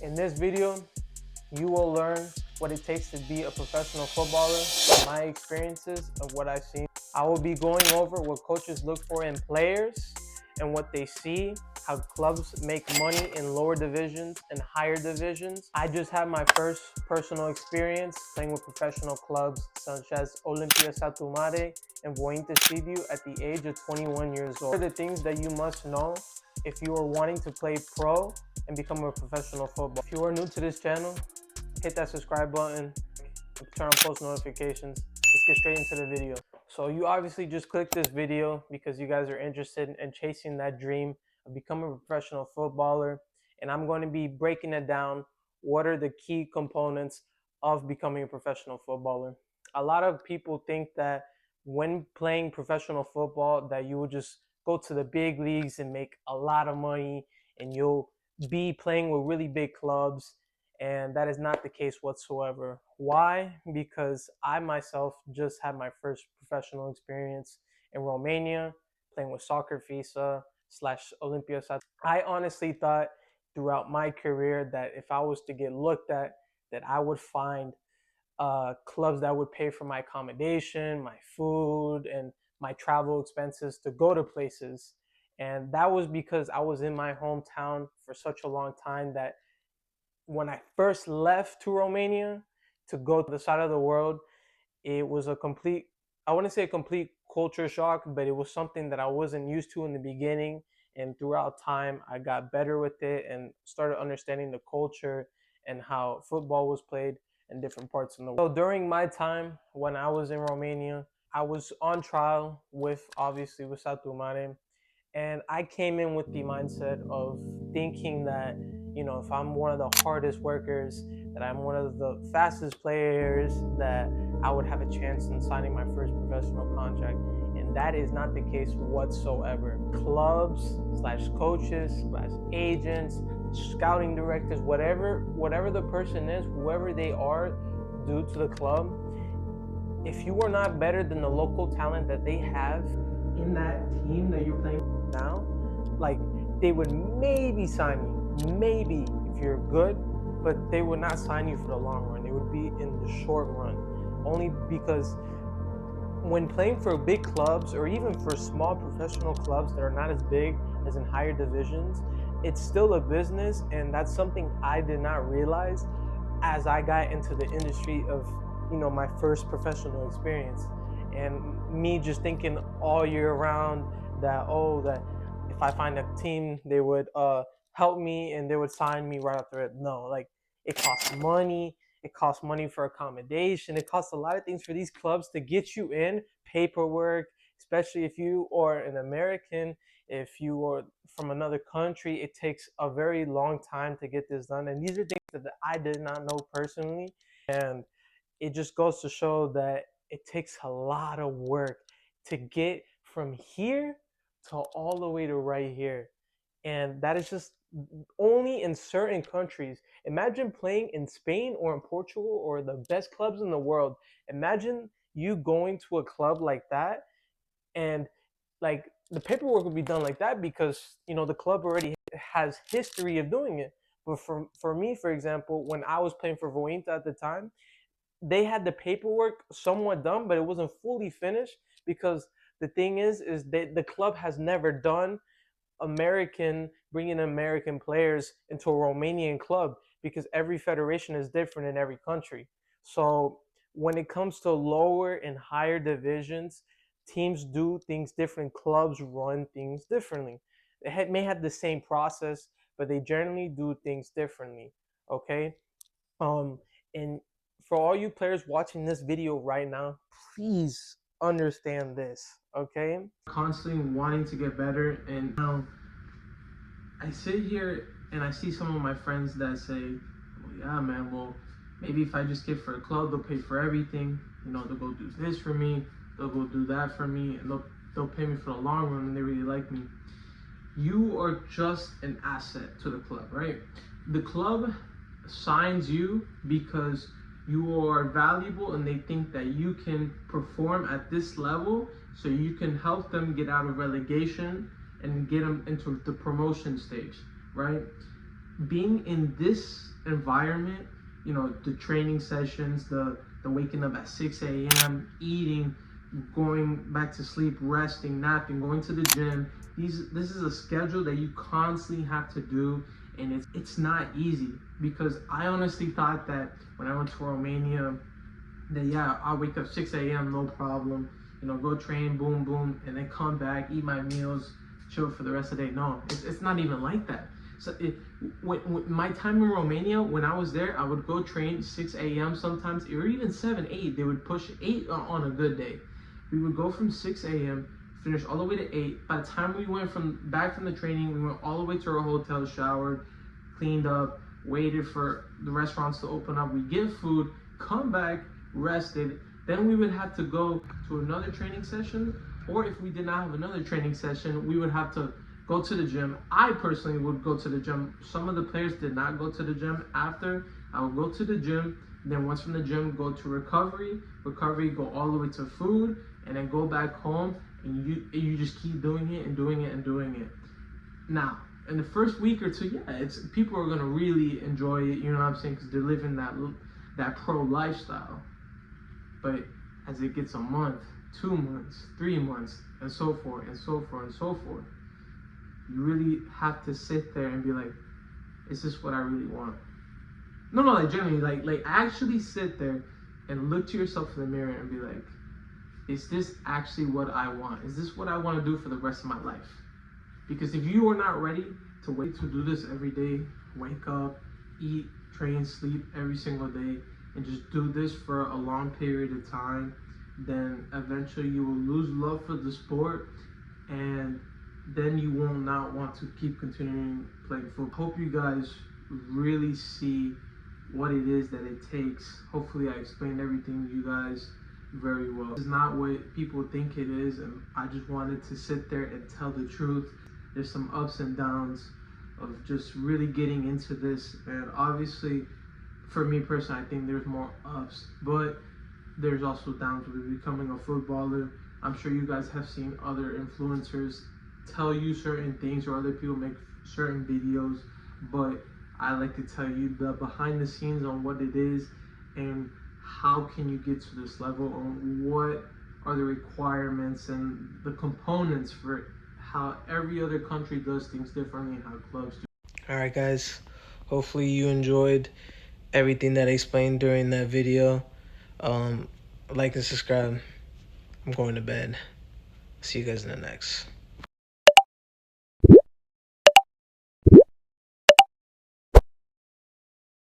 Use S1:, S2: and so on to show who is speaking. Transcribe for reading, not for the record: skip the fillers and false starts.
S1: In this video, you will learn what it takes to be a professional footballer, my experiences of what I've seen. I will be going over what coaches look for in players and what they see, how clubs make money in lower divisions and higher divisions. I just had my first personal experience playing with professional clubs such as Olimpia Satu Mare and Vointi Sibiu at the age of 21 years old. What are the things that you must know if you are wanting to play pro and become a professional footballer? If you are new to this channel, hit that subscribe button, turn on post notifications. Let's get straight into the video. So you obviously just clicked this video because you guys are interested in chasing that dream of becoming a professional footballer. And I'm going to be breaking it down. What are the key components of becoming a professional footballer? A lot of people think that when playing professional football that you will just go to the big leagues and make a lot of money and you'll be playing with really big clubs, and that is not the case whatsoever. Why? Because I myself just had my first professional experience in Romania playing with Soccer Fisa / Olimpia Sat. I honestly thought throughout my career that if I was to get looked at, that I would find clubs that would pay for my accommodation, my food, and my travel expenses to go to places. And that was because I was in my hometown for such a long time that when I first left to Romania to go to the side of the world, it was a complete, I wouldn't say a complete culture shock, but it was something that I wasn't used to in the beginning. And throughout time, I got better with it and started understanding the culture and how football was played in different parts of the world. So during my time when I was in Romania, I was on trial with Satu Mare. And I came in with the mindset of thinking that, if I'm one of the hardest workers, that I'm one of the fastest players, that I would have a chance in signing my first professional contract. And that is not the case whatsoever. Clubs / coaches / agents, scouting directors, whatever the person is, whoever they are due to the club, if you are not better than the local talent that they have in that team that you're playing now, like, they would maybe sign you, maybe if you're good, but they would not sign you for the long run. It would be in the short run, only because when playing for big clubs or even for small professional clubs that are not as big as in higher divisions, it's still a business. And that's something I did not realize as I got into the industry of my first professional experience. And me just thinking all year round that that if I find a team, they would help me and they would sign me right after it. No, like, it costs money. It costs money for accommodation. It costs a lot of things for these clubs to get you in, paperwork, especially if you are an American. If you are from another country, it takes a very long time to get this done. And these are things that I did not know personally. And it just goes to show that it takes a lot of work to get from here to all the way to right here. And that is just only in certain countries. Imagine playing in Spain or in Portugal or the best clubs in the world. Imagine you going to a club like that, and like, the paperwork would be done like that because the club already has history of doing it. But for me, for example, when I was playing for Vointi at the time, they had the paperwork somewhat done, but it wasn't fully finished because the thing is that the club has never done bringing American players into a Romanian club because every federation is different in every country. So when it comes to lower and higher divisions, teams do things different. Clubs run things differently. They may have the same process, but they generally do things differently. Okay. And for all you players watching this video right now, please understand this, okay? Constantly wanting to get better, and now I sit here and I see some of my friends that say, well, yeah, man, well, maybe if I just get for a club, they'll pay for everything. They'll go do this for me, they'll go do that for me, and they'll pay me for the long run, and they really like me. You are just an asset to the club, right? The club signs you because you are valuable and they think that you can perform at this level, so you can help them get out of relegation and get them into the promotion stage, right? Being in this environment, you know, the training sessions, the waking up at 6 a.m., eating, going back to sleep, resting, napping, going to the gym. This is a schedule that you constantly have to do, and it's not easy, because I honestly thought that when I went to Romania, that yeah, I'll wake up 6 a.m. no problem, you know, go train, boom, boom, and then come back, eat my meals, chill for the rest of the day. No, it's not even like that. So when my time in Romania, when I was there, I would go train 6 a.m. sometimes, or even 7, 8. They would push 8 on a good day. We would go from 6 a.m., finish all the way to 8. By the time we went back from the training, we went all the way to our hotel, showered, cleaned up, waited for the restaurants to open up. We get food, come back, rested. Then we would have to go to another training session, or if we did not have another training session, we would have to go to the gym. I personally would go to the gym. Some of the players did not go to the gym. After, I would go to the gym, then once from the gym, go to recovery, go all the way to food, and then go back home, and you just keep doing it and doing it and doing it. Now, in the first week or two, yeah, people are gonna really enjoy it, you know what I'm saying, because they're living that pro lifestyle. But as it gets a month, 2 months, 3 months, and so forth, and so forth, and so forth, you really have to sit there and be like, is this what I really want? No, like generally, like actually sit there and look to yourself in the mirror and be like, is this actually what I want? Is this what I want to do for the rest of my life? Because if you are not ready to wait to do this every day, wake up, eat, train, sleep every single day, and just do this for a long period of time, then eventually you will lose love for the sport, and then you will not want to keep continuing playing football. Hope you guys really see what it is that it takes. Hopefully I explained everything to you guys very well. It's not what people think it is, and I just wanted to sit there and tell the truth. There's some ups and downs of just really getting into this, and obviously for me personally, I think there's more ups, but there's also downs with becoming a footballer. I'm sure you guys have seen other influencers tell you certain things, or other people make certain videos, but I like to tell you the behind the scenes on what it is and how can you get to this level, on what are the requirements and the components for it, how every other country does things differently and how clubs do. All right, guys, hopefully you enjoyed everything that I explained during that video. Like and subscribe. I'm going to bed. See you guys in the next.